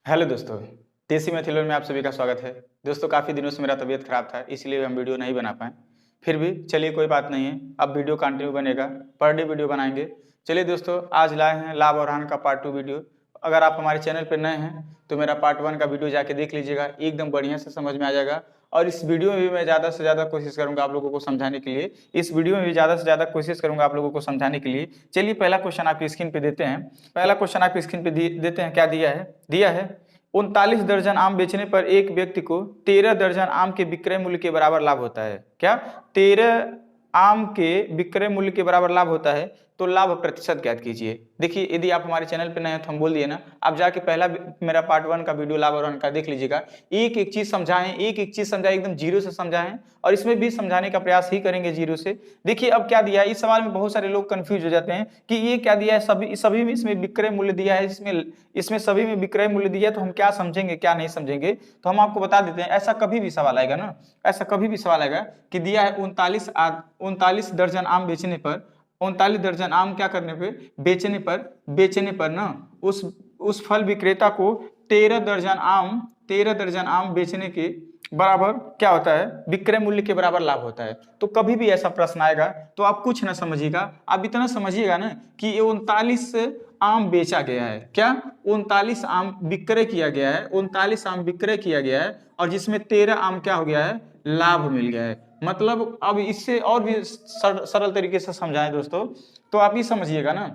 Hello दोस्तों, देसी मैथिली में आप सभी का स्वागत है। दोस्तों, काफ़ी दिनों से मेरा तबीयत खराब था, इसलिए हम वीडियो नहीं बना पाए। फिर भी चलिए, कोई बात नहीं है, अब वीडियो कंटिन्यू बनेगा, पर डे वीडियो बनाएंगे। चलिए दोस्तों, आज लाए हैं लाभ और हानि का पार्ट 2 वीडियो। अगर आप हमारे चैनल पर नए हैं तो मेरा पार्ट 1 का वीडियो जाके देख लीजिएगा, एकदम बढ़िया से समझ में आ जाएगा। और इस वीडियो में भी मैं ज़्यादा से ज़्यादा कोशिश करूँगा आप लोगों को समझाने के लिए। इस वीडियो में भी ज़्यादा से ज़्यादा कोशिश करूँगा आप लोगों को समझाने के लिए। चलिए, पहला क्वेश्चन आपकी स्क्रीन पे देते हैं। पहला क्वेश्चन आपकी स्क्रीन पे देते हैं। क्या दिया है 39 दर्जन आम बेचने पर एक व्यक्ति को 13 दर्जन आम के विक्रय मूल्य के बराबर लाभ होता है। क्या 13 आम के विक्रय मूल्य के बराबर लाभ होता है? तो लाभ प्रतिशत ज्ञात कीजिए। देखिए, यदि आप हमारे चैनल पर नए हैं तो हम बोल दिए ना, आप जाके पहला मेरा पार्ट 1 का वीडियो लाभ और हानि का देख लीजिएगा। एक एक चीज समझाएं, एकदम जीरो से समझाएं, और इसमें भी समझाने का प्रयास ही करेंगे जीरो से। देखिए, अब क्या दिया है इस सवाल में, बहुत सारे लोग कंफ्यूज हो जाते हैं कि ये क्या दिया है, सभी में इसमें विक्रय मूल्य दिया है, इसमें सभी में विक्रय मूल्य दिया है, तो हम क्या समझेंगे क्या नहीं समझेंगे। तो हम आपको बता देते हैं, ऐसा कभी भी सवाल आएगा ना, ऐसा कभी भी सवाल आएगा कि दिया है 39 दर्जन आम बेचने पर, 39 दर्जन आम क्या करने पे, बेचने पर ना उस फल विक्रेता को 13 दर्जन आम बेचने के बराबर क्या होता है, विक्रय मूल्य के बराबर लाभ होता है। तो कभी भी ऐसा प्रश्न आएगा तो आप कुछ ना समझिएगा, आप इतना समझिएगा ना कि ये 39 आम बेचा गया है। क्या 39 आम विक्रय किया गया है, 39 आम विक्रय किया गया है, और जिसमें 13 आम क्या हो गया है, लाभ मिल गया है। मतलब अब इससे और भी सरल तरीके से समझाएं दोस्तों, तो आप ये समझिएगा ना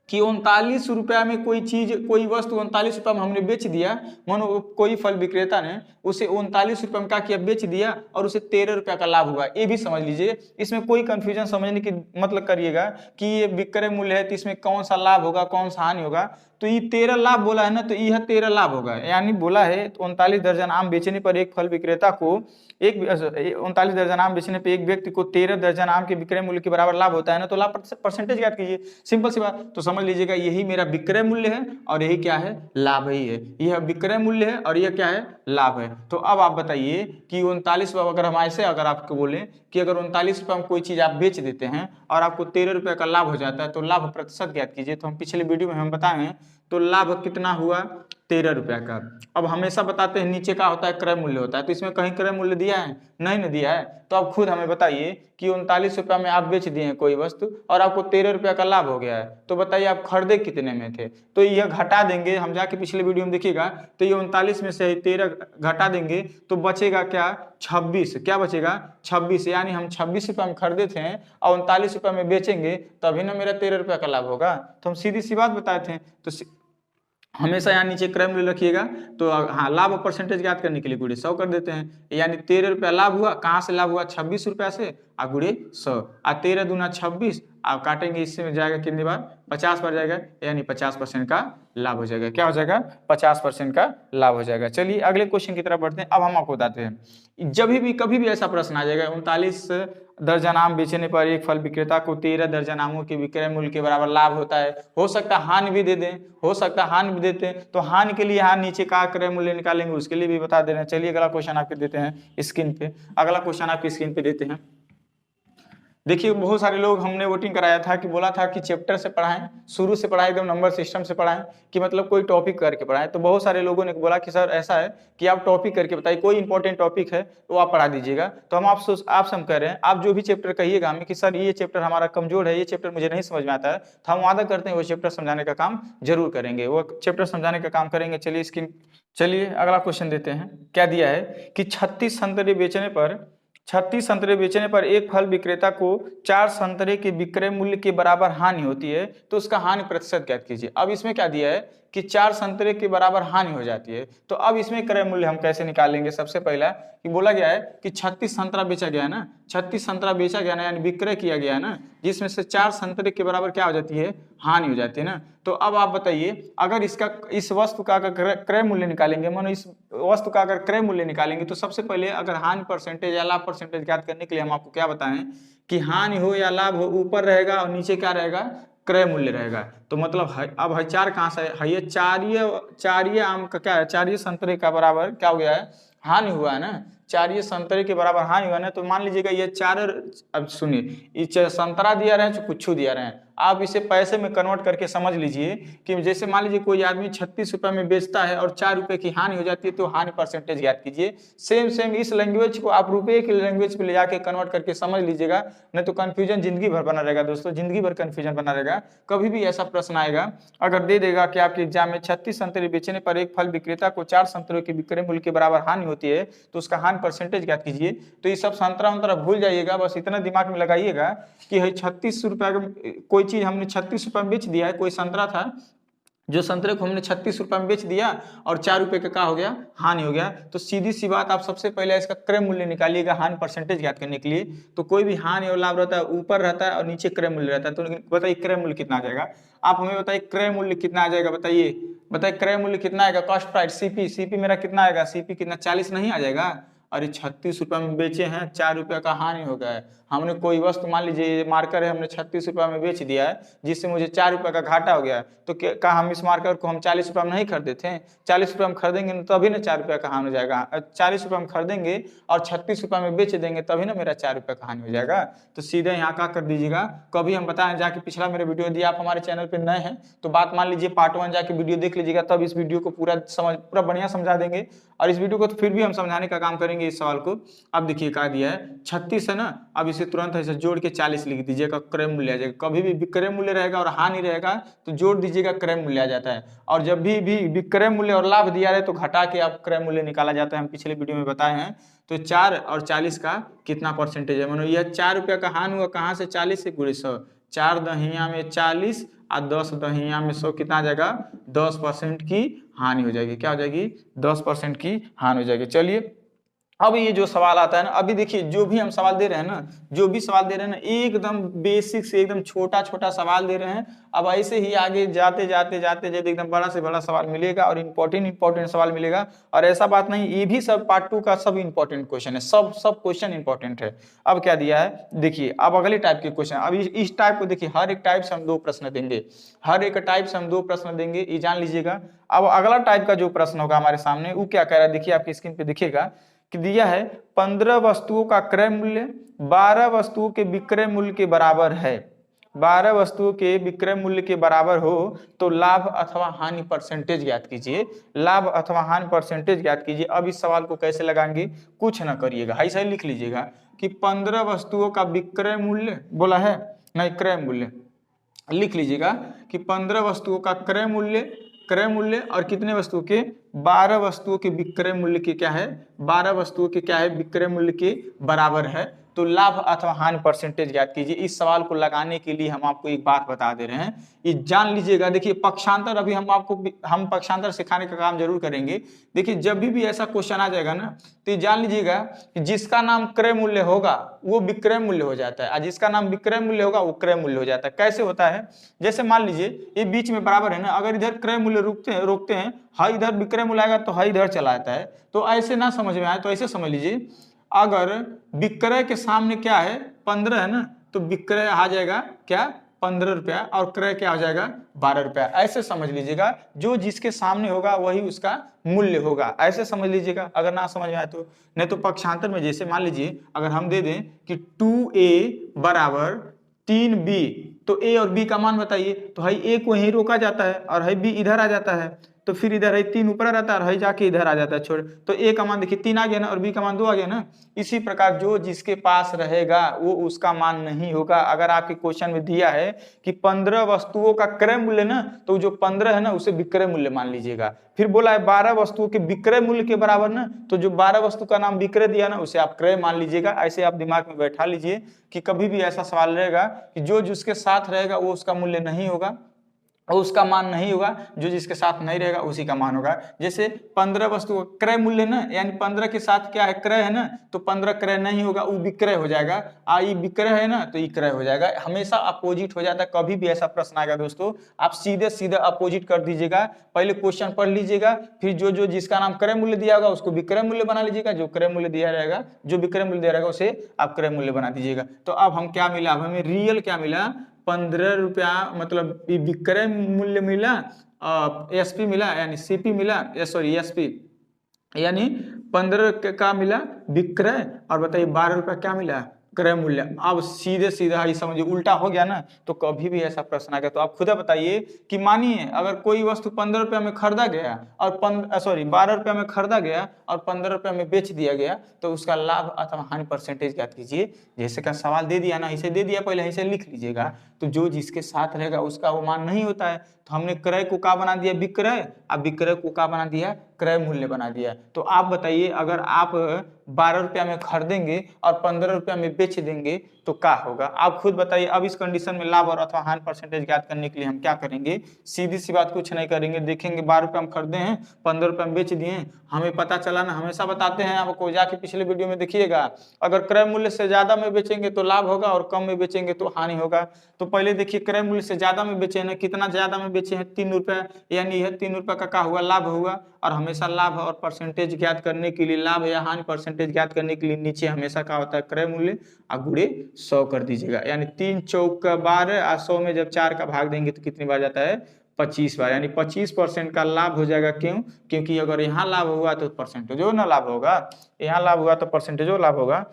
कि 39 रुपया में कोई चीज, कोई वस्तु 39 रुपया में हमने बेच दिया। मानो कोई फल विक्रेता ने उसे 39 रुपये में क्या किया, बेच दिया, और उसे 13 रुपया का लाभ हुआ। ये भी समझ लीजिए, इसमें कोई कंफ्यूजन समझने की मतलब करिएगा कि ये विक्रय मूल्य है तो इसमें कौन सा लाभ होगा कौन सा हानि होगा। तो ये 13 लाभ बोला है ना, तो यह 13 लाभ होगा। यानी बोला है 39 दर्जन आम बेचने पर एक फल विक्रेता को 39 दर्जन आम बेचने पर एक व्यक्ति को 13 दर्जन आम के विक्रय मूल्य के बराबर लाभ होता है ना, तो लाभ परसेंटेज याद कीजिए, सिंपल सी बात। तो समझ लीजिएगा, यही मेरा विक्रय मूल्य है और यही क्या है, लाभ ही है। यह विक्रय मूल्य है और यह क्या है, लाभ है। तो अब आप बताइए कि 39 अगर हम ऐसे अगर आपको बोले कि अगर 39 रुपये में कोई चीज आप बेच देते हैं और आपको 13 रुपये का लाभ हो जाता है, तो लाभ प्रतिशत ज्ञात कीजिए। तो हम पिछले वीडियो में हम बताएं, तो लाभ कितना हुआ, 13 रुपया का। अब हमेशा बताते हैं नीचे का होता है क्रय मूल्य होता है, तो इसमें कहीं क्रय मूल्य दिया है, नहीं न दिया है। तो आप खुद हमें बताइए कि 39 रुपया में आप बेच दिए हैं कोई वस्तु और आपको 13 रुपया का लाभ हो गया है, तो बताइए आप खरीदे कितने में थे। तो यह घटा देंगे, हम जाके पिछले वीडियो में देखिएगा, तो ये 39 में से 13 घटा देंगे तो बचेगा क्या, 26। क्या बचेगा, 26। यानी हम 26 रुपये में खरीदे थे और 39 रुपये में बेचेंगे, तभी ना मेरा 13 रुपया का लाभ होगा। तो हम सीधी सी बात बताए थे। तो हमेशा यहाँ नीचे क्रय मूल्य रखिएगा। तो हाँ, लाभ और परसेंटेज याद करने के लिए गुणे 100 कर देते हैं। यानी 13 रुपया लाभ हुआ, कहाँ से लाभ हुआ, 26 रुपया से, आ गुणे 100, आ 13 दूना 26, आप काटेंगे, इससे में जाएगा कितनी बार, 50 बार जाएगा, यानी 50% का लाभ हो जाएगा। क्या हो जाएगा, 50% का लाभ हो जाएगा। चलिए अगले क्वेश्चन की तरफ बढ़ते हैं। अब हम आपको बताते हैं, जब भी कभी भी ऐसा प्रश्न आ जाएगा, 39 दर्जन आम बेचने पर एक फल विक्रेता को 13 दर्जन आमों के विक्रय मूल्य के बराबर लाभ होता है। हो सकता है हानि भी दे दें, हो सकता है हानि भी देते हैं, तो हानि के लिए यहाँ नीचे का क्रय मूल्य निकालेंगे, उसके लिए भी बता दे रहे हैं। चलिए अगला क्वेश्चन आपके देते हैं स्क्रीन पे। अगला क्वेश्चन आपकी स्क्रीन पे देते हैं। देखिए, बहुत सारे लोग हमने वोटिंग कराया था कि बोला था कि चैप्टर से पढ़ाएं, शुरू से पढ़ाएं, एकदम नंबर सिस्टम से पढ़ाएं, कि मतलब कोई टॉपिक करके पढ़ाएं। तो बहुत सारे लोगों ने बोला कि सर ऐसा है कि आप टॉपिक करके बताइए, कोई इंपॉर्टेंट टॉपिक है तो आप पढ़ा दीजिएगा। तो हम आपसे हम कह रहे हैं, आप जो भी चैप्टर कहिएगा हमें कि सर ये चैप्टर हमारा कमजोर है, ये चैप्टर मुझे नहीं समझ में आता है, तो हम वादा करते हैं वो चैप्टर समझाने का काम जरूर करेंगे, वो चैप्टर समझाने का काम करेंगे। चलिए अगला क्वेश्चन देते हैं। क्या दिया है कि 36 संतरे बेचने पर एक फल विक्रेता को 4 संतरे के विक्रय मूल्य के बराबर हानि होती है, तो उसका हानि प्रतिशत ज्ञात कीजिए। अब इसमें क्या दिया है कि 4 संतरे के बराबर हानि हो जाती है, तो अब इसमें क्रय मूल्य हम कैसे निकालेंगे। सबसे पहला कि बोला गया है कि 36 संतरा बेचा गया है ना, 36 संतरा बेचा गया ना, यानी विक्रय किया गया है ना, जिसमें से 4 संतरे के बराबर क्या हो जाती है, हानि हो जाती है ना। तो अब आप बताइए, अगर इस वस्तु का अगर क्रय मूल्य निकालेंगे, मानो इस वस्तु का अगर क्रय मूल्य निकालेंगे, तो सबसे पहले अगर हानि परसेंटेज या लाभ परसेंटेज ज्ञात करने के लिए हम आपको क्या बताएं कि हानि हो या लाभ हो, ऊपर रहेगा और नीचे क्या रहेगा, क्रय मूल्य रहेगा। तो मतलब अब है 4 कहाँ से है, ये चारिये आम का क्या है, चारिये संतरे का बराबर क्या हो गया है, हानि हुआ है ना। 4 ये संतरे के बराबर हानि हुआ ना, तो मान लीजिएगा ये 4, अब सुनिए ये संतरा दिया रहे हैं, कुछ दिया रहे हैं, आप इसे पैसे में कन्वर्ट करके समझ लीजिए कि जैसे मान लीजिए कोई आदमी 36 रुपये में बेचता है और 4 रुपये की हानि हो जाती है, तो हानि परसेंटेज ज्ञात कीजिए। सेम इस लैंग्वेज को आप रुपये की लैंग्वेज पे ले जाके कन्वर्ट करके समझ लीजिएगा, नहीं तो कंफ्यूजन जिंदगी भर बना रहेगा दोस्तों, जिंदगी भर कंफ्यूजन बना रहेगा। कभी भी ऐसा प्रश्न आएगा अगर दे देगा कि आपके एग्जाम में 36 संतरे बेचने पर एक फल विक्रेता को 4 संतरों के विक्रय मूल्य के बराबर हानि होती है, तो उसका हानि परसेंटेज ज्ञात कीजिए। तो ये सब संतरा उतरा भूल जाइएगा, बस इतना दिमाग में लगाइएगा कि 36 रुपये का कोई चीज हमने 36 रुपये में बेच दिया है, कोई संतरा था जो संतरे को हमने 36 रुपये में बेच दिया और 4 रुपये का क्या हो गया, हानि हो गया। तो सीधी सी बात, आप सबसे पहले इसका क्रय मूल्य निकालिएगा हानि परसेंटेज ज्ञात करने के लिए। तो कोई भी हानि और लाभ रहता है ऊपर रहता है और नीचे क्रय मूल्य रहता है, तो बताइए क्रय मूल्य कितना आ जाएगा, आप हमें बताइए क्रय मूल्य कितना आ जाएगा, बताइए क्रय मूल्य कितना आएगा, कॉस्ट प्राइस सीपी मेरा कितना आएगा, सीपी कितना 40 नहीं आ जाएगा। अरे 36 रुपये में बेचे हैं, 4 रुपये का हानि हो गया है। हमने कोई वस्तु मान लीजिए मार्कर है, हमने 36 रुपये में बेच दिया है जिससे मुझे 4 रुपये का घाटा हो गया है, तो क्या हम इस मार्कर को हम 40 रुपये में नहीं खरीदे थे? 40 रुपये में खरीदेंगे तभी ना 4 रुपये का हानि हो जाएगा। 40 रुपये में खरीदेंगे और 36 रुपये में बेच देंगे तभी ना मेरा 4 रुपये का हानि हो जाएगा। तो सीधे यहाँ का कर दीजिएगा। कभी हम बताएं जाके पिछला मेरे वीडियो दिया, आप हमारे चैनल पर नए हैं तो बात मान लीजिए पार्ट 1 जाके वीडियो देख लीजिएगा, तब इस वीडियो को पूरा बढ़िया समझा देंगे। और इस वीडियो को तो फिर भी हम समझाने का काम करेंगे इस सवाल को। अब देखिए क्या दिया है, 36 है ना, अब इसे तुरंत ऐसे जोड़ के 40 लिख दीजिएगा, क्रय मूल्य आ जाएगा। कभी भी विक्रय मूल्य रहेगा और हानि रहेगा तो जोड़ दीजिएगा, क्रय मूल्य आ जाता है। और जब भी विक्रय मूल्य और लाभ दिया रहे तो घटा के आप क्रय मूल्य निकाला जाता है, हम पिछले वीडियो में बताए हैं। तो 4 और 40 का कितना परसेंटेज है, मानो यह 4 रुपये का हानि हुआ, कहाँ से 40 से गुणे 100, 4 दहिया में 40 और 10 दहिया में 100 कितना आ जाएगा, 10% की हानि हो जाएगी। क्या हो जाएगी, 10% की हानि हो जाएगी। चलिए अब ये जो सवाल आता है ना, अभी देखिए जो भी हम सवाल दे रहे हैं ना, एकदम बेसिक से एकदम छोटा सवाल दे रहे हैं। अब ऐसे ही आगे जाते एकदम बड़ा से बड़ा सवाल मिलेगा और इंपॉर्टेंट सवाल मिलेगा। और ऐसा बात नहीं, ये भी सब पार्ट 2 का सब इंपॉर्टेंट क्वेश्चन है, सब क्वेश्चन इंपॉर्टेंट है। अब क्या दिया है देखिए, अब अगले टाइप के क्वेश्चन, अब इस टाइप को देखिए, हर एक टाइप से हम 2 प्रश्न देंगे, ये जान लीजिएगा। अब अगला टाइप का जो प्रश्न होगा हमारे सामने, वो क्या कह रहा है, देखिए आपकी स्क्रीन पे दिखेगा कि दिया है 15 वस्तुओं का क्रय मूल्य 12 वस्तुओं के विक्रय मूल्य के बराबर है। 12 वस्तुओं के विक्रय मूल्य के बराबर हो तो लाभ अथवा हानि परसेंटेज ज्ञात कीजिए। लाभ अथवा हानि परसेंटेज ज्ञात कीजिए। अब इस सवाल को कैसे लगाएंगे, कुछ ना करिएगा, ऐसा ही लिख लीजिएगा कि 15 वस्तुओं का विक्रय मूल्य बोला है, नहीं क्रय मूल्य लिख लीजिएगा कि 15 वस्तुओं का क्रय मूल्य और कितने वस्तुओं के, 12 वस्तुओं के विक्रय मूल्य के क्या है, 12 वस्तुओं के क्या है, विक्रय मूल्य के बराबर है। तो लाभ अथवा हानि परसेंटेज ज्ञात कीजिए। इस सवाल को लगाने के लिए हम आपको एक बात बता दे रहे हैं, ये जान लीजिएगा। देखिए पक्षांतर, अभी हम पक्षांतर सिखाने का काम जरूर करेंगे। देखिए जब भी ऐसा क्वेश्चन आ जाएगा ना, तो जान लीजिएगा कि जिसका नाम क्रय मूल्य होगा वो विक्रय मूल्य हो जाता है, और जिसका नाम विक्रय मूल्य होगा वो क्रय मूल्य हो जाता है। कैसे होता है, जैसे मान लीजिए ये बीच में बराबर है ना, अगर इधर क्रय मूल्य रोकते हैं, हाँ इधर विक्रय मूल्य आएगा तो हाँ इधर चला आता है। तो ऐसे ना समझ में आए तो ऐसे समझ लीजिए, अगर विक्रय के सामने क्या है 15 है ना, तो विक्रय आ जाएगा क्या 15 रुपया और क्रय क्या हो जाएगा 12 रुपया। ऐसे समझ लीजिएगा, जो जिसके सामने होगा वही उसका मूल्य होगा, ऐसे समझ लीजिएगा। अगर ना समझ में आए तो, नहीं तो पक्षांतर में जैसे मान लीजिए अगर हम दे दें कि 2a बराबर 3b, तो a और b का मान बताइए, तो है a को यहीं रोका जाता है और है b इधर आ जाता है, तो फिर इधर है 3 ऊपर रहता है और है जाके इधर आ जाता है छोड़, तो a का मान देखिए 3 आ गया ना और b का मान 2 आ गया ना। इसी प्रकार जो जिसके पास रहेगा वो उसका मान नहीं होगा। अगर आपके क्वेश्चन में दिया है कि 15 वस्तुओं का क्रय मूल्य ना, तो जो 15 है ना उसे विक्रय मूल्य मान लीजिएगा। फिर बोला है 12 वस्तुओं के विक्रय मूल्य के बराबर ना, तो जो 12 वस्तु का नाम विक्रय दिया ना उसे आप क्रय मान लीजिएगा। ऐसे आप दिमाग में बैठा लीजिए कि कभी भी ऐसा सवाल रहेगा कि जो जिसके साथ रहेगा वो उसका मूल्य नहीं होगा और उसका मान नहीं होगा, जो जिसके साथ नहीं रहेगा उसी का मान होगा। जैसे 15 वस्तु क्रय मूल्य ना, यानी 15 के साथ क्या है क्रय है ना, तो 15 क्रय नहीं होगा, वो विक्रय हो जाएगा। ये विक्रय है ना तो ये क्रय हो जाएगा। हमेशा अपोजिट हो जाता है। कभी भी ऐसा प्रश्न आएगा दोस्तों, आप सीधे अपोजिट कर दीजिएगा। पहले क्वेश्चन पढ़ लीजिएगा, फिर जो जिसका नाम क्रय मूल्य दिया होगा उसको विक्रय मूल्य बना लीजिएगा, जो क्रय मूल्य दिया रहेगा, जो विक्रय मूल्य दिया रहेगा उसे आप क्रय मूल्य बना दीजिएगा। तो अब हम क्या मिला, अब हमें रियल क्या मिला, 15 रुपया मतलब विक्रय मूल्य मिला, एसपी मिला यानी सीपी मिला, सॉरी एसपी यानी 15 का मिला विक्रय और बताइए 12 रुपया क्या मिला क्रय मूल्य। अब सीधे सीधा ही समझिए उल्टा हो गया ना, तो कभी भी ऐसा प्रश्न आ गया तो आप खुद बताइए कि मानिए अगर कोई वस्तु 15 रुपया में खरीदा गया और 12 रुपया में खरीदा गया और 15 रुपया में बेच दिया गया, तो उसका लाभ अथवा हानि परसेंटेज ज्ञात कीजिए। जैसे का सवाल दे दिया ना, इसे दे दिया, पहले इसे लिख लीजिएगा। तो जो जिसके साथ रहेगा उसका वो मान नहीं होता है, तो हमने क्रय को क्या बना दिया विक्रय, अब विक्रय को क्या बना दिया क्रय मूल्य बना दिया। तो आप बताइए अगर आप 12 रुपया में खरीदेंगे और 15 रुपया में बेच देंगे तो क्या होगा, आप खुद बताइए। अब इस कंडीशन में लाभ और अथवा हानि परसेंटेज ज्ञात करने के लिए हम क्या करेंगे, सीधी सी बात, कुछ नहीं करेंगे, देखेंगे 12 रुपया में खरीदे हैं 15 रुपया में बेच दिए, हमें पता चला ना, हमेशा बताते हैं आपको, जाके पिछले वीडियो में देखिएगा, अगर क्रय मूल्य से ज्यादा में बेचेंगे तो लाभ होगा और कम में बेचेंगे तो हानि होगा। तो पहले देखिए क्रय मूल्य से ज्यादा में बेचे हैं, कितना ज्यादा में बेचे हैं 3 रुपया, यानी यह 3 रुपया का क्या हुआ लाभ हुआ। और हमेशा लाभ और परसेंटेज ज्ञात करने के लिए, लाभ या हानि परसेंटेज ज्ञात करने के लिए नीचे हमेशा क्या होता है क्रय मूल्य और गुणे 100 कर दीजिएगा, यानी 3 चौक 12 और 100 में जब 4 का भाग देंगे तो कितनी बार जाता है 25 बार, यानी 25% का लाभ हो जाएगा। क्यों, क्योंकि अगर यहाँ लाभ हुआ तो परसेंटेज ना लाभ होगा, यहाँ लाभ हुआ तो परसेंटेज लाभ होगा।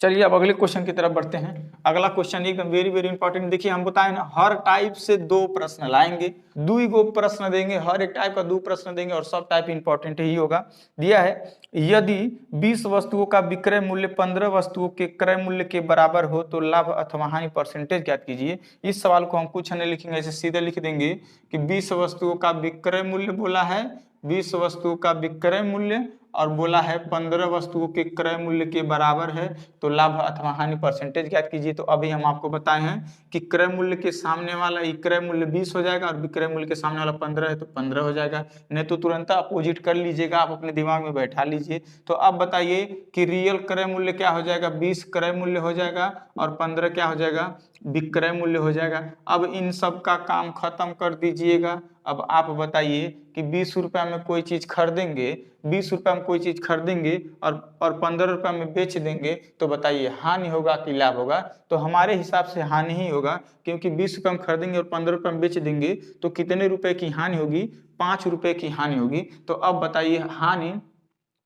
चलिए अब अगले क्वेश्चन की तरफ बढ़ते हैं। अगला क्वेश्चन एकदम वेरी वेरी इंपॉर्टेंट। देखिए हम बताए ना हर टाइप से 2 प्रश्न लाएंगे, 2 गो प्रश्न देंगे, हर एक टाइप का 2 प्रश्न देंगे और सब टाइप इंपॉर्टेंट ही होगा। दिया है यदि 20 वस्तुओं का विक्रय मूल्य 15 वस्तुओं के क्रय मूल्य के बराबर हो तो लाभ अथवा हानि परसेंटेज ज्ञात कीजिए। इस सवाल को हम कुछ नहीं लिखेंगे, ऐसे सीधे लिख देंगे कि 20 वस्तुओं का विक्रय मूल्य बोला है, 20 वस्तुओं का विक्रय मूल्य और बोला है 15 वस्तुओं के क्रय मूल्य के बराबर है, तो लाभ अथवा हानि परसेंटेज ज्ञात कीजिए। तो अभी हम आपको बताए हैं कि क्रय मूल्य के सामने वाला क्रय मूल्य 20 हो जाएगा और विक्रय मूल्य के सामने वाला 15 है तो 15 हो जाएगा, नहीं तो तुरंत अपोजिट कर लीजिएगा, आप अपने दिमाग में बैठा लीजिए। तो अब बताइए कि रियल क्रय मूल्य क्या हो जाएगा, 20 क्रय मूल्य हो जाएगा और 15 क्या हो जाएगा विक्रय मूल्य हो जाएगा। अब इन सब का काम खत्म कर दीजिएगा। अब आप बताइए कि 20 रुपया में कोई चीज खरीदेंगे, 20 रुपया में कोई चीज खरीदेंगे और 15 रुपया में बेच देंगे, तो बताइए हानि होगा कि लाभ होगा। तो हमारे हिसाब से हानि ही होगा, क्योंकि 20 रुपया में खरीदेंगे और 15 रुपया में बेच देंगे तो कितने रुपए की हानि होगी, 5 रुपए की हानि होगी। तो अब बताइए हानि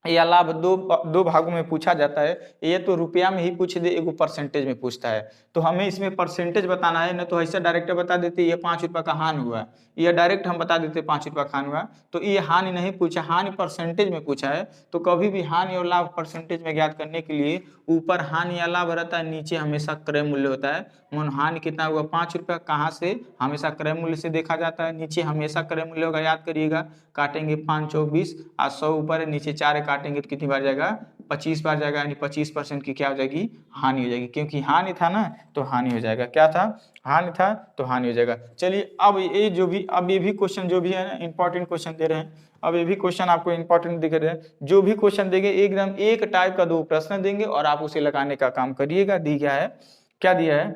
या लाभ दो भागों में पूछा जाता है, ये तो रुपया में ही पूछ दे, एगो परसेंटेज में पूछता है, तो हमें इसमें परसेंटेज बताना है, न तो ऐसे डायरेक्ट बता देते ये 5 रुपया का हानि हुआ, ये डायरेक्ट हम बता देते 5 रुपया का हानि हुआ। तो ये हानि नहीं पूछा, हानि परसेंटेज में पूछा है। तो कभी भी हानि और लाभ परसेंटेज में ज्ञात करने के लिए ऊपर हानि या लाभ रहता है, नीचे हमेशा क्रय मूल्य होता है। मन हानि कितना हुआ 5 रुपया, कहाँ से, हमेशा क्रय मूल्य से देखा जाता है, नीचे हमेशा क्रय मूल्य होगा, याद करिएगा। काटेंगे 5 चौक 20 और 100 ऊपर है, नीचे 4 काटेंगे तो कितनी बार जाएगा 25 बार जाएगा, यानी 25% की क्या हो जाएगी हानि हो जाएगी, क्योंकि हानि था ना तो हानि हो जाएगा। क्या था, हानि था तो हानि हो जाएगा। चलिए अब ये जो भी, अब ये भी क्वेश्चन जो भी है ना इंपॉर्टेंट क्वेश्चन दे रहे हैं, अब ये भी क्वेश्चन आपको इंपॉर्टेंट दिख रहे हैं। जो भी क्वेश्चन देंगे एकदम एक टाइप का 2 प्रश्न देंगे और आप उसे लगाने का काम करिएगा। दी गया है, क्या दिया है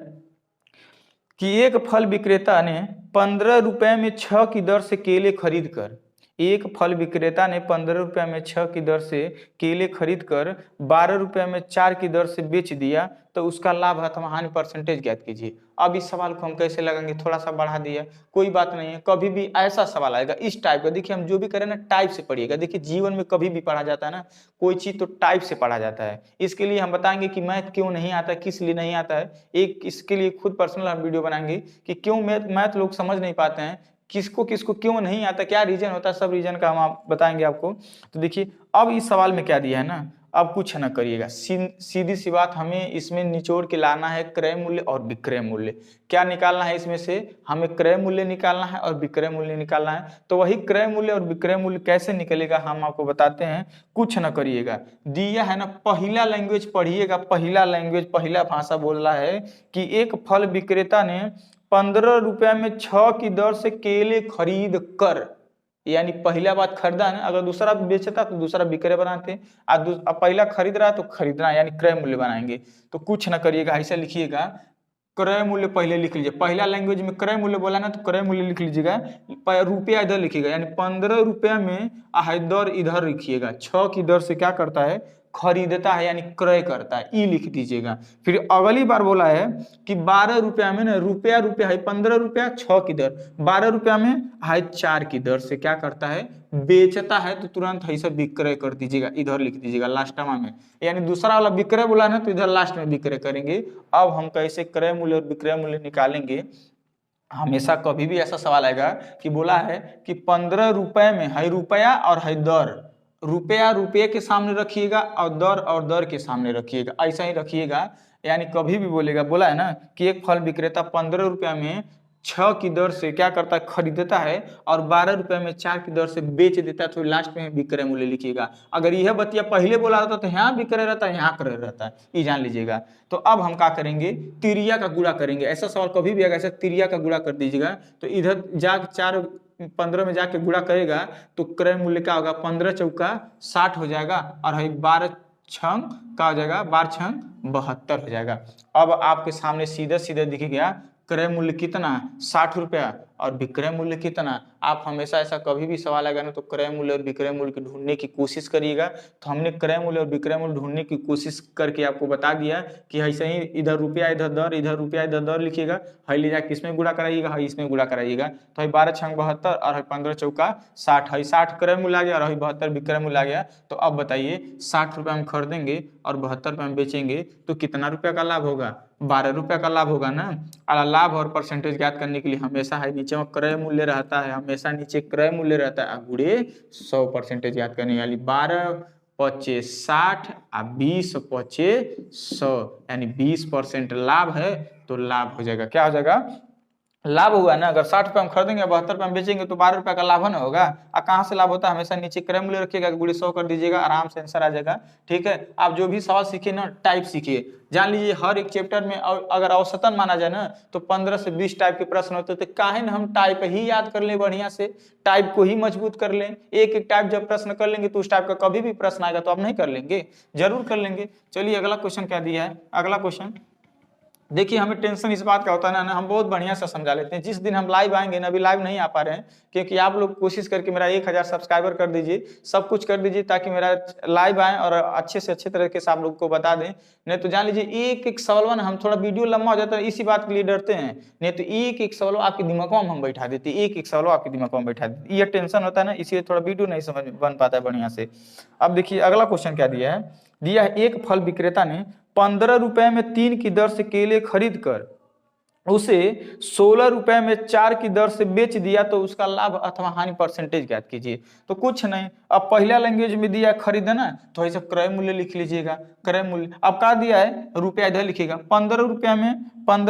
कि एक फल विक्रेता ने 15 रुपए में 6 की दर से केले खरीद कर, एक फल विक्रेता ने 15 रुपये में 6 की दर से केले खरीद कर 12 रुपये में 4 की दर से बेच दिया, तो उसका लाभ अथवा हानि परसेंटेज ज्ञात कीजिए। अब इस सवाल को हम कैसे लगाएंगे, थोड़ा सा बढ़ा दिया, कोई बात नहीं है। कभी भी ऐसा सवाल आएगा इस टाइप का, देखिए हम जो भी करें ना टाइप से पढ़िएगा। देखिए जीवन में कभी भी पढ़ा जाता है ना कोई चीज तो टाइप से पढ़ा जाता है। इसके लिए हम बताएंगे कि मैथ क्यों नहीं आता है, किस लिए नहीं आता है, एक इसके लिए खुद पर्सनल हम वीडियो बनाएंगे कि क्यों मैथ लोग समझ नहीं पाते हैं, किसको किसको क्यों नहीं आता, क्या रीजन होता है, सब रीजन का हम आप बताएंगे आपको। तो देखिए अब इस सवाल में क्या दिया है ना, अब कुछ ना करिएगा, सीधी सी बात, हमें इसमें निचोड़ के लाना है क्रय मूल्य और विक्रय मूल्य। क्या निकालना है इसमें से, हमें क्रय मूल्य निकालना है और विक्रय मूल्य निकालना है। तो वही क्रय मूल्य और विक्रय मूल्य कैसे निकलेगा हम आपको बताते हैं, कुछ ना करिएगा। दिया है ना, पहला लैंग्वेज पढ़िएगा, पहला लैंग्वेज, पहला भाषा बोल रहा है कि एक फल विक्रेता ने 15 रुपये में 6 की दर से केले खरीद कर, यानी पहला बात खरीदा है, अगर दूसरा बेचता तो दूसरा विक्रय बनाते, अब पहला खरीद रहा तो खरीदना यानी क्रय मूल्य बनाएंगे। तो कुछ ना करिएगा, ऐसा लिखिएगा, क्रय मूल्य पहले लिख लीजिए, पहला लैंग्वेज में क्रय मूल्य बोला ना तो क्रय मूल्य लिख लीजिएगा, रुपया इधर लिखिएगा, यानी 15 रुपया में दर इधर लिखिएगा, 6 की दर से क्या करता है खरीदता है यानी क्रय करता है, ई लिख दीजिएगा। फिर अगली बार बोला है कि 12 रुपया में ना रुपया है 15 रुपया 6 की दर, 12 रुपया में है 4 की दर से क्या करता है बेचता है, तो तुरंत ऐसा विक्रय कर दीजिएगा, इधर लिख दीजिएगा लास्टमा में, यानी दूसरा वाला विक्रय बोला ना तो इधर लास्ट में विक्रय करेंगे। अब हम कैसे क्रय मूल्य और विक्रय मूल्य निकालेंगे, हमेशा कभी भी ऐसा सवाल आएगा कि बोला है कि 15 रुपए में है रुपया और है दर, रुपया रुपये के सामने रखिएगा और दर के सामने रखिएगा, ऐसा ही रखिएगा। यानी कभी भी बोलेगा, बोला है ना कि एक फल विक्रेता 15 रुपया में 6 की दर से क्या करता है खरीदता है और 12 रुपए में 4 की दर से बेच देता है, तो लास्ट में विक्रय मूल्य लिखिएगा। अगर यह बतिया पहले बोला रहता तो यहाँ विक्रय रहता है, यहाँ क्रय रहता है, ये जान लीजिएगा। तो अब हम क्या करेंगे, तिरिया का गुणा करेंगे। ऐसा सवाल कभी भी आएगा, ऐसा तिरिया का गुणा कर दीजिएगा। तो इधर जाके 4 15 में जाके गुणा करेगा तो क्रय मूल्य क्या होगा, 15 चौका 60 हो जाएगा और 12 छंग क्या हो जाएगा, 12 छंग 72 हो जाएगा। अब आपके सामने सीधे सीधे दिख गया क्रय मूल्य कितना 60 रुपया और विक्रय मूल्य कितना। आप हमेशा ऐसा कभी भी सवाल आएगा ना तो क्रय मूल्य और विक्रय मूल्य को ढूंढने की कोशिश करिएगा। तो हमने क्रय मूल्य और विक्रय मूल्य ढूंढने की कोशिश करके आपको बता दिया कि ऐसे ही इधर रुपया इधर दर, इधर रुपया इधर दर लिखिएगा, है ले जाके किसमें गुणा कराइएगा, है इसमें गुणा कराइएगा। तो है 12 छंग 72 और है 15 चौका 60, है 60 क्रय मूल्य आ गया और है 72 विक्रय मूल्य आ गया। तो अब बताइए 60 रुपये में खरीदेंगे और 72 रुपये में बेचेंगे तो कितना रुपया का लाभ होगा, 12 रुपया का लाभ होगा ना। लाभ और परसेंटेज ज्ञात करने के लिए हमेशा है नीचे में क्रय मूल्य रहता है, हमेशा नीचे क्रय मूल्य रहता है, गुणे 100% ज्ञात करने वाली 12 25 60 और 20 25 100 यानी 20% लाभ है तो लाभ हो जाएगा, क्या हो जाएगा लाभ होगा ना। अगर 60 रुपये हम खरीदेंगे 72 रुपये में बेचेंगे तो 12 रुपये का लाभ ना होगा। कहाँ से लाभ होता है, हमेशा नीचे क्रय मूल्य रखिएगा, गुणे 100 कर दीजिएगा, आराम से आंसर आ जाएगा। ठीक है, आप जो भी सवाल सीखिए ना टाइप सीखिए, जान लीजिए हर एक चैप्टर में अगर औसतन माना जाए ना तो 15 से 20 टाइप के प्रश्न होते थे। काहे ना हम टाइप ही याद कर लें, बढ़िया से टाइप को ही मजबूत कर लें। एक एक टाइप जब प्रश्न कर लेंगे तो उस टाइप का कभी भी प्रश्न आएगा तो आप नहीं कर लेंगे, जरूर कर लेंगे। चलिए अगला क्वेश्चन क्या दिया है, अगला क्वेश्चन देखिए। हमें टेंशन इस बात का होता है ना, हम बहुत बढ़िया से समझा लेते हैं। जिस दिन हम लाइव आएंगे ना, अभी लाइव नहीं आ पा रहे हैं क्योंकि आप लोग कोशिश करके मेरा 1000 सब्सक्राइबर कर दीजिए, सब कुछ कर दीजिए ताकि मेरा लाइव आए और अच्छे से अच्छे तरीके से आप लोग को बता दें। नहीं तो जान लीजिए एक एक सवाल हम थोड़ा वीडियो लंबा हो जाता है, इसी बात के लिए डरते हैं। नहीं तो एक एक सवाल आपके दिमागों में हम बैठा देते, एक एक सवाल आपके दिमागों में बैठा देते, ये टेंशन होता है ना, इसलिए थोड़ा वीडियो नहीं समझ बन पाता है बढ़िया से। अब देखिए अगला क्वेश्चन क्या दिया है, एक फल विक्रेता ने 15 रुपए में 3 की दर से केले खरीद कर उसे 16 रुपए में 4 की दर से बेच दिया तो उसका लाभ अथवा हानि परसेंटेज ज्ञात कीजिए। तो कुछ नहीं, अब पहला लैंग्वेज में दिया है खरीदना तो ऐसे क्रय मूल्य लिख लीजिएगा, क्रय मूल्य। अब क्या दिया है रुपया, इधर लिखिएगा 15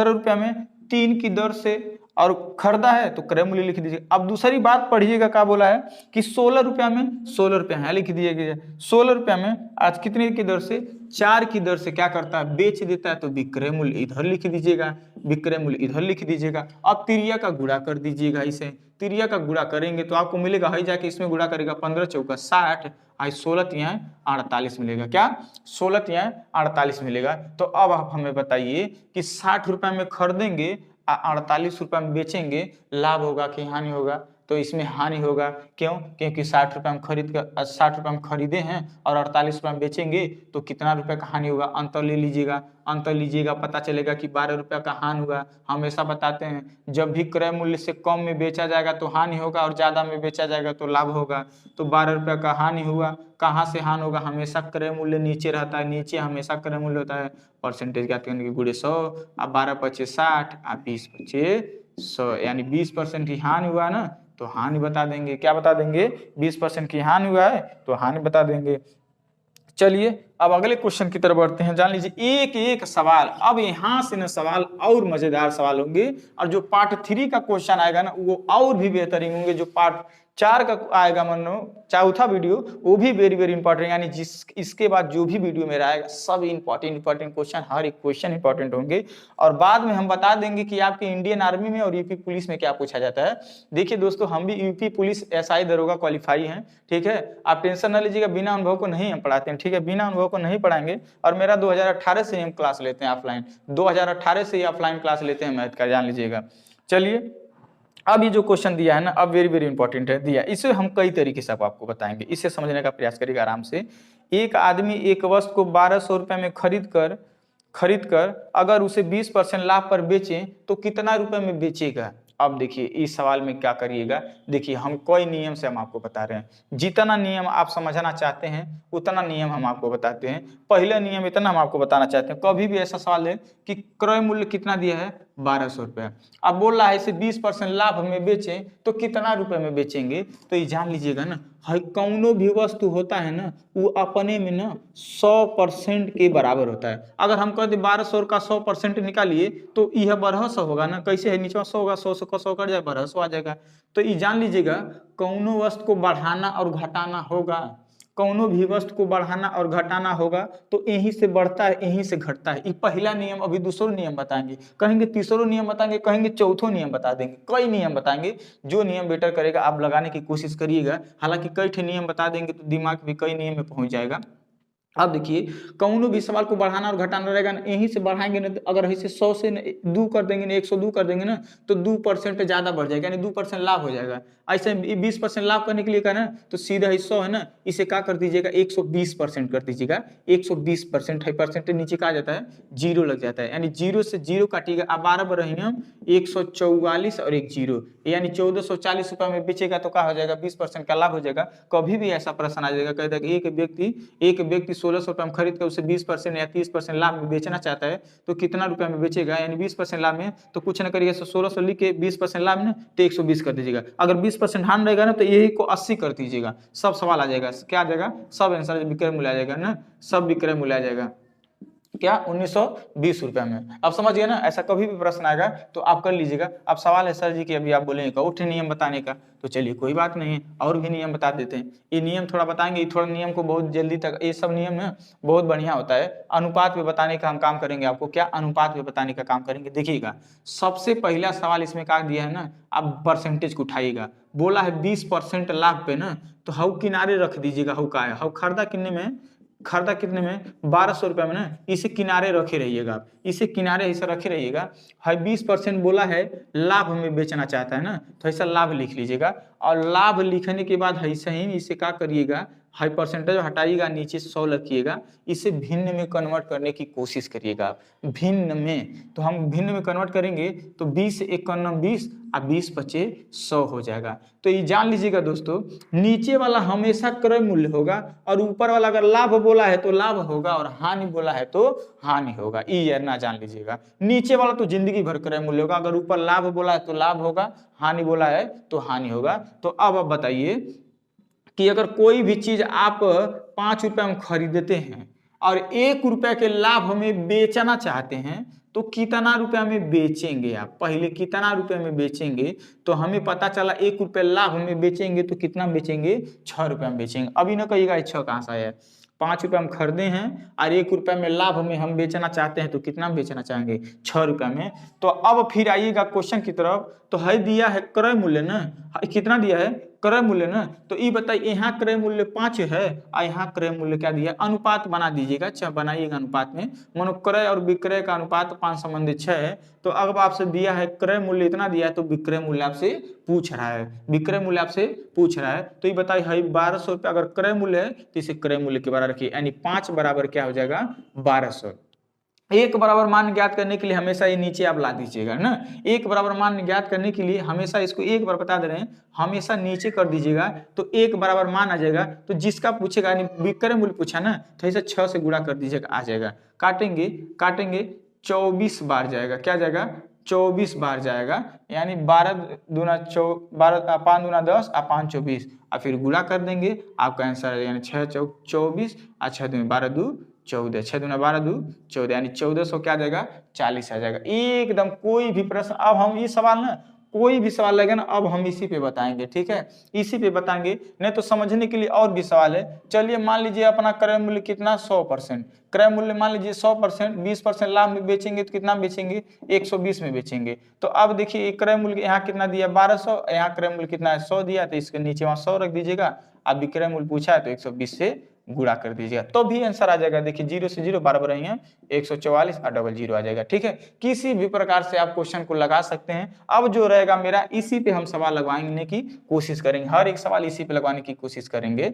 रुपया में 3 की दर से और खरीदा है तो क्रय मूल्य लिख दीजिए। अब दूसरी बात पढ़िएगा, क्या बोला है कि 16 रुपया में 16 रुपया है लिख दीजिएगा, 16 रुपया में आज कितने की दर से 4 की दर से क्या करता है बेच देता है तो विक्रय मूल्य इधर लिख दीजिएगा, विक्रय मूल्य इधर लिख दीजिएगा। अब तिरिया का गुणा कर दीजिएगा, इसे तिरिया का गुणा करेंगे तो आपको मिलेगा, है जाके इसमें गुणा करेगा 15 चौका 60 आज 16 तिया 48 मिलेगा, क्या 16 तिया 48 मिलेगा। तो अब आप हमें बताइए कि 60 रुपये में खरीदेंगे 48 रुपये में बेचेंगे, लाभ होगा कि हानि होगा। तो इसमें हानि होगा, क्यों, क्योंकि 60 रुपये में खरीद कर 60 रुपये में खरीदे हैं और 48 रुपये में बेचेंगे तो कितना रुपए का हानि होगा, अंतर ले लीजिएगा, अंतर लीजिएगा पता चलेगा कि 12 रुपये का हानि हुआ। हमेशा बताते हैं जब भी क्रय मूल्य से कम में बेचा जाएगा तो हानि होगा और ज़्यादा में बेचा जाएगा तो लाभ होगा। तो 12 रुपये का हानि हुआ, कहाँ से हानि होगा, हमेशा क्रय मूल्य नीचे रहता है, नीचे हमेशा क्रय मूल्य होता है। परसेंटेज ज्ञात करने के गुणे 100, अब 12 25 60 और 20 25 100 यानी 20% ही हानि हुआ ना तो हानि बता देंगे, क्या बता देंगे 20% की हानि हुआ है तो हानि बता देंगे। चलिए अब अगले क्वेश्चन की तरफ बढ़ते हैं। जान लीजिए एक एक सवाल, अब यहाँ से ना सवाल और मजेदार सवाल होंगे और जो पार्ट 3 का क्वेश्चन आएगा ना वो और भी बेहतरीन होंगे। जो पार्ट 4 का आएगा मानो चौथा वीडियो वो भी वेरी वेरी इंपॉर्टेंट, यानी इसके बाद जो भी वीडियो मेरा आएगा सब इंपॉर्टेंट क्वेश्चन, हर एक क्वेश्चन इंपॉर्टेंट होंगे। और बाद में हम बता देंगे कि आपके इंडियन आर्मी में और यूपी पुलिस में क्या पूछा जाता है। देखिए दोस्तों हम भी यूपी पुलिस SI दरोगा क्वालिफाई हैं, ठीक है, आप टेंशन न लीजिएगा, बिना अनुभव को नहीं हम पढ़ाते हैं, ठीक है, बिना अनुभव को नहीं पढ़ाएंगे। और मेरा 2018 से हम क्लास लेते हैं ऑफलाइन, 2018 से ही ऑफलाइन क्लास लेते हैं मैथ का, जान लीजिएगा। चलिए अब ये जो क्वेश्चन दिया है ना, अब वेरी वेरी इंपॉर्टेंट है, दिया इसे हम कई तरीके से आपको बताएंगे, इसे समझने का प्रयास करिएगा आराम से। एक आदमी एक वस्तु को 1200 रुपये में खरीद कर अगर उसे 20% लाभ पर बेचे तो कितना रुपए में बेचेगा। अब देखिए इस सवाल में क्या करिएगा, देखिए हम कई नियम से हम आपको बता रहे हैं, जितना नियम आप समझना चाहते हैं उतना नियम हम आपको बताते हैं। पहला नियम इतना हम आपको बताना चाहते हैं, कभी भी ऐसा सवाल है कि क्रय मूल्य कितना दिया है 1200 रुपये, अब बोल रहा है इसे 20% लाभ में बेचें तो कितना रुपए में बेचेंगे। तो ये जान लीजिएगा ना, हर कौनो भी वस्तु होता है ना वो अपने में ना 100% के बराबर होता है। अगर हम कहते 1200 का 100% निकालिए तो यह 1200 होगा ना, कैसे है नीचे 100 होगा, 100 का 100 कट जाए 1200 आ जाएगा। तो ये जान लीजिएगा, कौनो वस्तु को बढ़ाना और घटाना होगा, कौनो भी वस्तु को बढ़ाना और घटाना होगा तो यहीं से बढ़ता है यहीं से घटता है। ये पहला नियम, अभी दूसरा नियम बताएंगे, कहेंगे तीसरा नियम बताएंगे, कहेंगे चौथा नियम बता देंगे, कई नियम बताएंगे। जो नियम बेटर करेगा आप लगाने की कोशिश करिएगा, हालांकि कई ठे नियम बता देंगे तो दिमाग भी कई नियम में पहुंच जाएगा। अब देखिए कौनो भी सवाल को बढ़ाना और घटाना रहेगा ना, यहीं से बढ़ाएंगे ना, अगर ऐसे 100 से 2 कर देंगे ना, 102 कर देंगे ना तो 2% ज्यादा बढ़ जाएगा, यानी 2% लाभ हो जाएगा। ऐसे 20% लाभ करने के लिए कहना तो सीधा 100 है ना, इसे क्या कर दीजिएगा 120% कर दीजिएगा, 120% है, परसेंट नीचे कहा जाता है जीरो लग जाता है, यानी जीरो से जीरो काटिएगा, अब 12 पर रहेंगे हम 144 और एक जीरो, यानी 1440 रुपये में बेचेगा तो क्या हो जाएगा 20% का लाभ हो जाएगा। कभी भी ऐसा प्रश्न आ जाएगा, कहता है कि एक व्यक्ति 1600 रुपये में खरीद कर उसे 20% या 30% लाभ में बेचना चाहता है तो कितना रुपया में बेचेगा, यानी 20% लाभ में, तो कुछ ना करिए 1600 लिख के 20% लाभ में तो 120 कर दीजिएगा। अगर 20% हान रहेगा ना तो यही को 80 कर दीजिएगा, सब सवाल आ जाएगा, क्या आ जाएगा सब आंसर विक्रय मूल्य आ जाएगा ना, सब विक्रय मूल्य आ जाएगा क्या 1920 रुपये में। अब समझ गए ना, ऐसा कभी भी प्रश्न आएगा तो आप कर लीजिएगा। अब सवाल है सर जी कि अभी आप बोलेंगे कौठ नियम बताने का, तो चलिए कोई बात नहीं है, और भी नियम बता देते हैं। ये नियम थोड़ा बताएंगे, थोड़ा नियम को बहुत जल्दी तक, ये सब नियम ना बहुत बढ़िया होता है। अनुपात में बताने का हम काम करेंगे, आपको क्या अनुपात में बताने का काम करेंगे। देखिएगा सबसे पहला सवाल इसमें क्या दिया है ना, आप परसेंटेज को उठाइएगा, बोला है 20% लाभ पे ना, तो हाउ किनारे रख दीजिएगा, हाउ का है, हाउ खरीदा कितने में 1200 रुपये में ना, इसे किनारे रखे रहिएगा आप, इसे किनारे ऐसा रखे रहिएगा। हाई 20% बोला है लाभ में बेचना चाहता है ना, तो ऐसा लाभ लिख लीजिएगा, और लाभ लिखने के बाद ऐसा ही इसे क्या करिएगा, हाई परसेंटेज हटाइएगा, नीचे 100 रखिएगा, इसे भिन्न में कन्वर्ट करने की कोशिश करिएगा। भिन्न में, तो हम भिन्न में कन्वर्ट करेंगे तो 20 एक 20 और 20 बचे 100 हो जाएगा। तो ये जान लीजिएगा दोस्तों, नीचे वाला हमेशा क्रय मूल्य होगा और ऊपर वाला अगर लाभ बोला है तो लाभ होगा और हानि बोला है तो हानि होगा। ये ना जान लीजिएगा, नीचे वाला तो जिंदगी भर क्रय मूल्य होगा, अगर ऊपर लाभ बोला है तो लाभ होगा, हानि बोला है तो हानि होगा। तो अब आप बताइए कि अगर कोई भी चीज आप 5 रुपये में खरीदते हैं और 1 रुपये के लाभ में बेचना चाहते हैं तो कितना रुपया में बेचेंगे आप, पहले कितना रुपये में बेचेंगे। तो हमें पता चला 1 रुपये लाभ में बेचेंगे तो कितना बेचेंगे 6 रुपये में बेचेंगे। अभी ना कहिएगा 6 कहाँ से आया है, 5 रुपये हम खरीदे हैं और 1 रुपये में लाभ में हम बेचना चाहते हैं तो कितना बेचना चाहेंगे 6 रुपये में। तो अब फिर आइएगा क्वेश्चन की तरफ, तो है दिया है क्रय मूल्य ना, कितना दिया है क्रय मूल्य ना, तो ये बताइए यहाँ क्रय मूल्य 5 है और यहाँ क्रय मूल्य क्या दिया, अनुपात बना दीजिएगा, अच्छा बनाइएगा अनुपात में, मानो क्रय और विक्रय का अनुपात 5 संबंधित 6 है। तो अब आपसे दिया है क्रय मूल्य इतना दिया है तो विक्रय मूल्य आपसे पूछ रहा है, विक्रय मूल्य आपसे पूछ रहा है, तो ये बताइए है 1200 रुपये अगर क्रय मूल्य है तो इसे क्रय मूल्य के बराबर रखिए, यानी 5 बराबर क्या हो जाएगा 1200। एक बराबर मान ज्ञात करने के लिए हमेशा ये नीचे आप ला दीजिएगा ना, एक बराबर मान ज्ञात करने के लिए हमेशा इसको एक बार बता दे रहे हैं, हमेशा नीचे कर दीजिएगा तो एक बराबर मान आ जाएगा। तो जिसका पूछेगा यानी विक्रय मूल्य पूछा ना, तो ऐसे 6 से गुणा कर दीजिएगा आ जाएगा, काटेंगे 24 बार जाएगा, क्या जाएगा 24 बार जाएगा, यानी 12 दूना 12 5 दूना 10 और 5 24 और फिर गुणा कर देंगे, आपका आंसर यानी 6 चौक 24 और 6 दूनी 12 2 14, 6 दूना 12 2 14, यानी 1400 क्या जाएगा 40 आ जाएगा। एकदम कोई भी प्रश्न, अब हम ये सवाल ना कोई भी सवाल लगेगा ना अब हम इसी पे बताएंगे, ठीक है इसी पे बताएंगे, नहीं तो समझने के लिए और भी सवाल है। चलिए मान लीजिए अपना क्रय मूल्य कितना 100%, क्रय मूल्य मान लीजिए 100%, 20% लाभ में बेचेंगे तो कितना बेचेंगे 120 में बेचेंगे। तो अब देखिए क्रय मूल्य यहाँ कितना दिया 1200, यहाँ क्रय मूल्य कितना है 100 दिया, तो इसके नीचे वहाँ 100 रख दीजिएगा। अब विक्रय मूल्य पूछा है तो 120 से गुणा कर दीजिएगा तो भी आंसर आ जाएगा। देखिए 0 से 0 बराबर ही है 144 और डबल 0 आ जाएगा। ठीक है, किसी भी प्रकार से आप क्वेश्चन को लगा सकते हैं। अब जो रहेगा मेरा, इसी पे हम सवाल लगवाने की कोशिश करेंगे, हर एक सवाल इसी पे लगवाने की कोशिश करेंगे।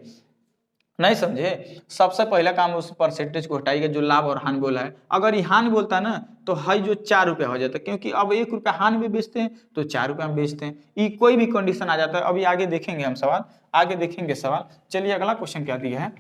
नहीं समझे, सबसे पहला काम उस परसेंटेज को हटाइएगा जो लाभ और हानि बोला है। अगर ये हानि बोलता है ना तो हाई जो 4 रुपया हो जाता है, क्योंकि अब 1 रुपया हानि में बेचते हैं तो 4 रुपया में बेचते हैं। ये कोई भी कंडीशन आ जाता है। अभी आगे देखेंगे हम सवाल, आगे देखेंगे सवाल। चलिए अगला क्वेश्चन क्या दिया है,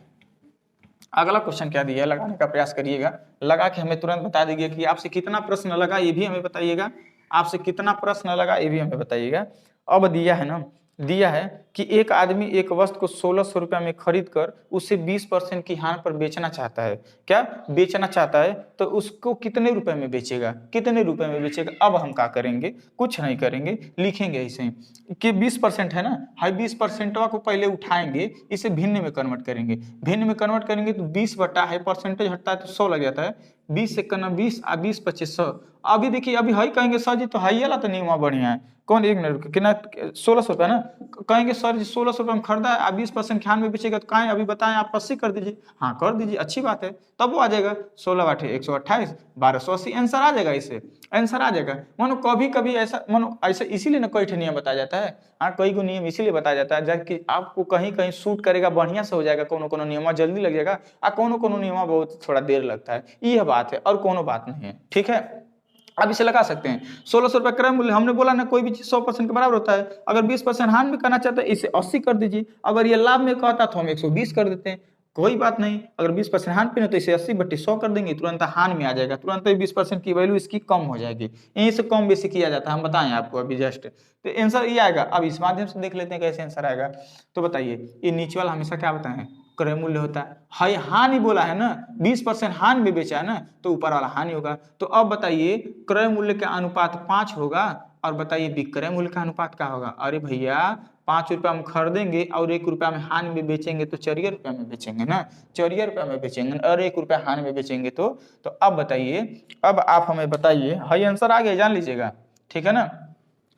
अगला क्वेश्चन क्या दिया है लगाने का प्रयास करिएगा, लगा के हमें तुरंत बता दीजिए कि आपसे कितना प्रश्न लगा ये भी हमें बताइएगा, आपसे कितना प्रश्न लगा ये भी हमें बताइएगा। अब दिया है ना, दिया है कि एक आदमी एक वस्तु को 1600 रुपया में खरीद कर उसे 20% की हानि पर बेचना चाहता है। क्या बेचना चाहता है, तो उसको कितने रुपए में बेचेगा, कितने रुपए में बेचेगा। अब हम क्या करेंगे, कुछ नहीं करेंगे, लिखेंगे ऐसे ही कि 20% है ना, हाई 20% को पहले उठाएंगे, इसे भिन्न में कन्वर्ट करेंगे। भिन्न में कन्वर्ट करेंगे तो 20 बटा है, परसेंटेज हटता है तो 100 लग जाता है। 20 से करना 20 और 20 25 100। अभी देखिए अभी हाई कहेंगे सर जी तो हाई वाला तो नियम बढ़िया है। कौन, एक मिनट कितना, 1600 रुपया ना, कहेंगे सर जी 1600 रुपये में खरीदा है, आप 20% खान में बेचेगा तो कहें अभी बताएं आप 80 कर दीजिए। हाँ कर दीजिए, अच्छी बात है, तब वो आ जाएगा 16 8 128 1280, आंसर आ जाएगा, इसे आंसर आ जाएगा। मानो कभी कभी ऐसा, मानो ऐसा इसीलिए ना कई नियम बताया जाता है। हाँ कई को नियम इसीलिए बताया जाता है जबकि आपको कहीं कहीं शूट करेगा, बढ़िया से हो जाएगा, कोनो नियम जल्दी लग जाएगा और कोनो नियम बहुत थोड़ा देर लगता है। यह बात है और कोनो बात नहीं है। ठीक है, अब इसे लगा सकते हैं 1600 रुपये क्रय मूल्य, हमने बोला ना कोई भी चीज 100% के बराबर होता है। अगर 20% हानि में करना चाहते हैं इसे 80 कर दीजिए, अगर ये लाभ में कहता तो हम 120 कर देते हैं, कोई बात नहीं। अगर 20% हानि पे तो इसे 80/100 कर देंगे, तुरंत हानि में आ जाएगा, तुरंत 20% की वैल्यू इसकी कम हो जाएगी। यहीं से कम बेसी किया जाता है, हम बताएं आपको अभी जस्ट। तो आंसर ये आएगा। अब इस माध्यम से देख लेते हैं कैसे आंसर आएगा। तो बताइए, ये नीचे वाला हमेशा क्या बताएं, क्रय मूल्य होता है। हाई हानि बोला है ना, 20% हानि में बेचा है ना, तो ऊपर वाला हानि होगा। तो अब बताइए क्रय मूल्य का अनुपात 5 होगा और बताइए विक्रय मूल्य का अनुपात क्या होगा। अरे भैया 5 रुपया में खरीदेंगे और 1 रुपया में हानि में बेचेंगे तो 4 रुपया में बेचेंगे ना, 4 रुपया में बेचेंगे और 1 रुपया हानि में बेचेंगे तो अब बताइए, अब आप हमें बताइए, हाई आंसर आ गया जान लीजिएगा, ठीक है ना।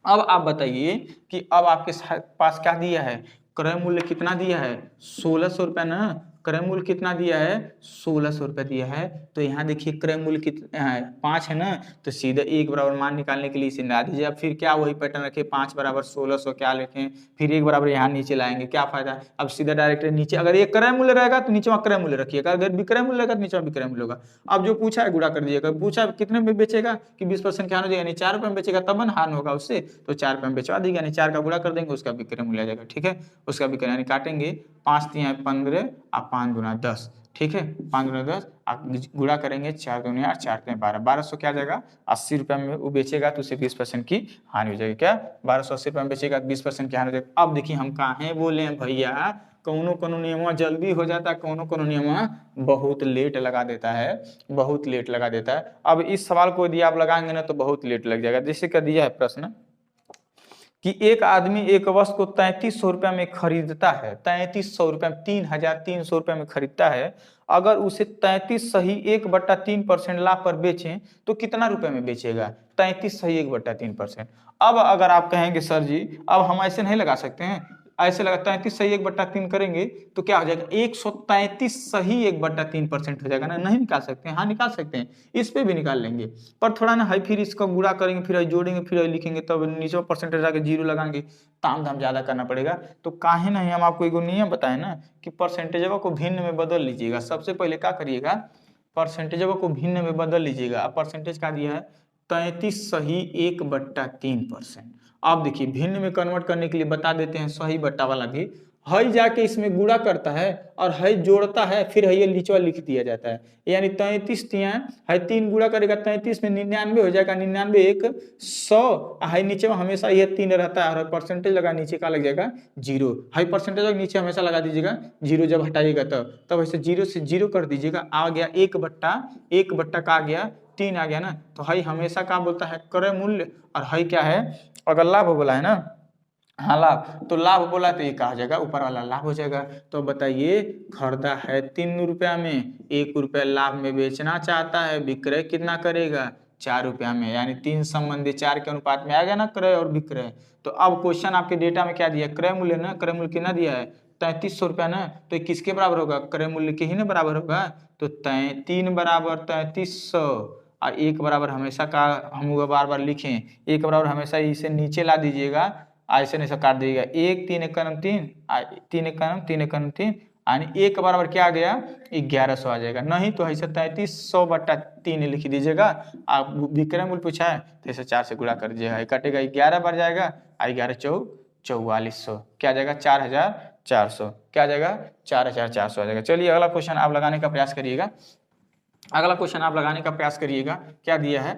अब आप बताइए कि अब आपके पास क्या दिया है, क्रय मूल्य कितना दिया है, 1600 रुपया ना, क्रय मूल्य कितना दिया है, 1600 रुपया दिया है। तो यहाँ देखिए क्रय मूल्य कितना है, 5 है ना, तो सीधे 1 बराबर मान निकालने के लिए इसे मिला दीजिए। अब फिर क्या वही पैटर्न रखे, 5 बराबर 1600 क्या लिखें, फिर 1 बराबर यहाँ नीचे लाएंगे, क्या फायदा। अब सीधा डायरेक्ट नीचे, अगर ये क्रय मूल्य रहेगा तो नीचे क्रय मूल्य रखिएगा, अगर विक्रय मूल्य रहेगा तो नीचे विक्रय मूल्य होगा। अब जो पूछा है गुणा कर दीजिएगा, पूछा कितने में बेचेगा कि 20% क्या हो जाएगा, यानी 4 रुपये में बेचेगा तब ना हानि होगा उससे, तो 4 रुपये में बेचवा देगा, यानी 4 का गुणा कर देंगे उसका विक्रय मूल्य आ जाएगा। ठीक है, उसका विक्रय यानी काटेंगे 5 3 15 और 5 गुना 10, ठीक है, 5 गुना 10 आप गुणा करेंगे 4 दूनी 8 4 3 12, 1200 क्या जाएगा, 80 रुपये में वो बेचेगा तो उसे 20% की हानि हो जाएगी। क्या 1280 रुपये में बेचेगा 20% की हानि हो जाएगी। अब देखिए हम कहाँ बोले हैं भैया, कोनो नियम जल्दी हो जाता है, कोनो नियम बहुत लेट लगा देता है, बहुत लेट लगा देता है। अब इस सवाल को यदि आप लगाएंगे ना तो बहुत लेट लग जाएगा। जैसे क्या दिया है प्रश्न कि एक आदमी एक वस्तु को 3300 रुपये में खरीदता है, 3300 रुपये में, 3300 रुपये में खरीदता है। अगर उसे 33 सही 1/3% लाभ पर बेचें तो कितना रुपए में बेचेगा, 33 सही 1/3%। अब अगर आप कहेंगे सर जी अब हम ऐसे नहीं लगा सकते हैं, ऐसे लगा 33 सही 1/3 करेंगे तो क्या हो जाएगा, 133 सही 1/3% हो जाएगा ना, नहीं निकाल सकते हैं, हाँ निकाल सकते हैं, इस पे भी निकाल लेंगे, पर थोड़ा ना है, फिर इसका गुणा करेंगे, फिर जोड़ेंगे, फिर लिखेंगे, तब नीचे परसेंटेज आके 0 लगाएंगे, ताम धाम ज्यादा करना पड़ेगा। तो काहे नहीं, हम आपको एक नियम बताए ना कि परसेंटेज को भिन्न में बदल लीजिएगा। सबसे पहले क्या करिएगा, परसेंटेज को भिन्न में बदल लीजिएगा। अब परसेंटेज क्या दिया है, 33 सही 1/3%। अब देखिए भिन्न में कन्वर्ट करने के लिए बता देते हैं, सही बट्टा वाला भी हई जाके इसमें गुणा करता है और हई जोड़ता है, फिर हई नीचे लिख दिया जाता है, यानी 33 है 3 गुणा करेगा 33 में 99 हो जाएगा, 99 1 100, हई नीचे में हमेशा ये 3 रहता है और परसेंटेज लगा नीचे का लग जाएगा 0, हई परसेंटेज नीचे हमेशा लगा दीजिएगा 0, जब हटाइएगा तब ऐसे 0 से 0 कर दीजिएगा, आ गया 1/1 का आ गया 3 आ गया ना। तो हई हमेशा क्या बोलता है, क्रय मूल्य, और हई क्या है, अगर लाभ बोला है ना, हाँ लाभ, तो लाभ बोला तो ये कहा जाएगा ऊपर वाला लाभ हो जाएगा। तो बताइए खरीदा है 3 रुपया में, 1 रुपया लाभ में बेचना चाहता है, विक्रय कितना करेगा 4 रुपया में, यानी 3 संबंधी 4 के अनुपात में आ गया ना क्रय और विक्रय। तो अब क्वेश्चन आपके डेटा में क्या दिया, क्रय मूल्य ना, क्रय मूल्य कितना दिया है 3300 रुपया ना, तो ये किसके बराबर होगा, क्रय मूल्य के ही ना बराबर होगा। तो 3 बराबर 3300 और 1 बराबर हमेशा का हम बार बार लिखें, 1 बराबर हमेशा इसे नीचे ला दीजिएगा, ऐसे नहीं काट दीजिएगा। 1 3 1 3 3 1 3 1 3 यानी 1 बराबर क्या आ गया, 1100 आ जाएगा। नहीं तो ऐसे 3300 बटा 3 लिख दीजिएगा। आप विक्रय मूल्य पूछा है तो इसे 4 से गुणा कर दीजिएगा, कटेगा 11 बढ़ जाएगा, 11 4400 क्या आ जाएगा, 4400 क्या आ जाएगा, 4400 आ जाएगा। चलिए अगला क्वेश्चन आप लगाने का प्रयास करिएगा। अगला क्वेश्चन आप लगाने का प्रयास करिएगा, क्या दिया है।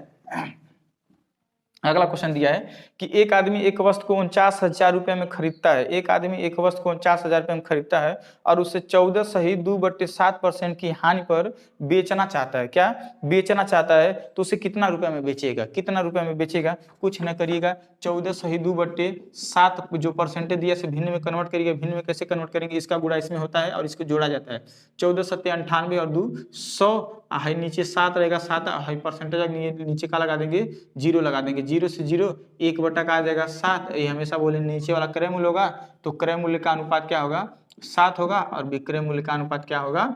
अगला क्वेश्चन दिया है कि एक आदमी एक वस्तु को 49,000 रुपये में खरीदता है। एक आदमी एक वस्तु को 49,000 रुपये में खरीदता है और उसे 14.2/7% की हानि पर बेचना चाहता है। क्या बेचना चाहता है, तो उसे कितना रुपए में बेचेगा, कितना रुपए में बेचेगा, कुछ न करिएगा, 14.2/7 जो परसेंटेज दिया से भिन्न में कन्वर्ट करिएगा। भिन्न में कैसे कन्वर्ट करेंगे, इसका गुणा इसमें होता है और इसको जोड़ा जाता है। 14 7 98 और 2 100 है, नीचे 7 रहेगा, 7 है परसेंटेज नीचे का लगा देंगे, 0 लगा देंगे, 0 से 0 1 बटा का आ जाएगा 7। ये हमेशा बोले नीचे वाला क्रय मूल्य होगा, तो क्रय मूल्य का अनुपात क्या होगा, 7 होगा और विक्रय मूल्य का अनुपात क्या होगा।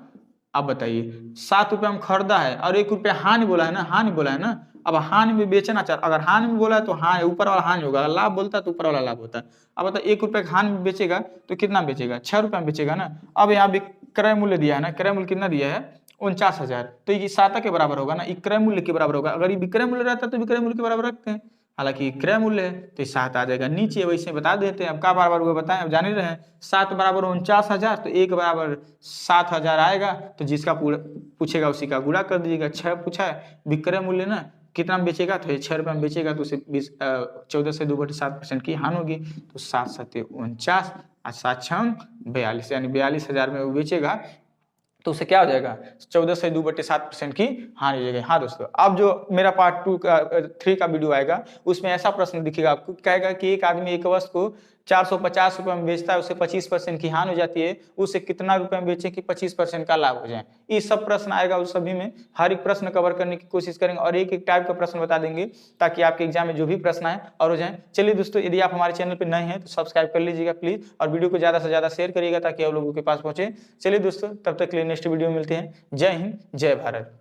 अब बताइए 7 रुपये में खरीदा है और 1 रुपया हानि बोला है ना, हानि बोला है ना। अब हानि में बेचना चाह, अगर हानि में बोला है तो हाँ ऊपर वाला हानि होगा, अगर लाभ बोलता है तो ऊपर वाला लाभ होता है। अब बता 1 रुपये का हानि में बेचेगा तो कितना बेचेगा, 6 रुपये में बेचेगा ना। अब यहाँ विक्रय मूल्य दिया है ना, क्रय मूल्य कितना दिया है, 49,000, तो ये 7 के बराबर होगा ना, क्रय मूल्य के बराबर होगा। अगर ये विक्रय मूल्य रहता है तो विक्रय मूल्य के बराबर रखते हैं, हालांकि क्रय मूल्य है तो 7 आ जाएगा नीचे। वैसे बता देते हैं, अब क्या बराबर हुआ बताएं, अब जान ही रहे हैं। 7 बराबर 49,000 तो 1 बराबर 7,000 आएगा, तो जिसका पूछेगा उसी का गुणा कर दीजिएगा। 6 पूछा है, विक्रय मूल्य ना कितना में बेचेगा, तो ये 6 रुपये में बेचेगा, तो उसे 14 से 2/7% की हानि होगी, तो 7 7 49 और 7 6 42 यानी 42,000 में वो बेचेगा, तो उसे क्या हो जाएगा, 14 से 2/7% की हानि हो जाएगी। हाँ दोस्तों, अब जो मेरा पार्ट 3 का वीडियो आएगा उसमें ऐसा प्रश्न दिखेगा आपको, कहेगा कि एक आदमी एक वस्तु को 450 रुपये में बेचता है, उसे 25% की हानि हो जाती है, उसे कितना रुपए में बेचे कि 25% का लाभ हो जाए। ये सब प्रश्न आएगा, उस सभी में हर एक प्रश्न कवर करने की कोशिश करेंगे और एक एक टाइप का प्रश्न बता देंगे, ताकि आपके एग्जाम में जो भी प्रश्न आए और हो जाए। चलिए दोस्तों, यदि आप हमारे चैनल पर नए हैं तो सब्सक्राइब कर लीजिएगा प्लीज, और वीडियो को ज्यादा से ज्यादा शेयर करिएगा ताकि आप लोगों के पास पहुंचे। चलिए दोस्तों, तब तक के लिए नेक्स्ट वीडियो में मिलते हैं। जय हिंद, जय भारत।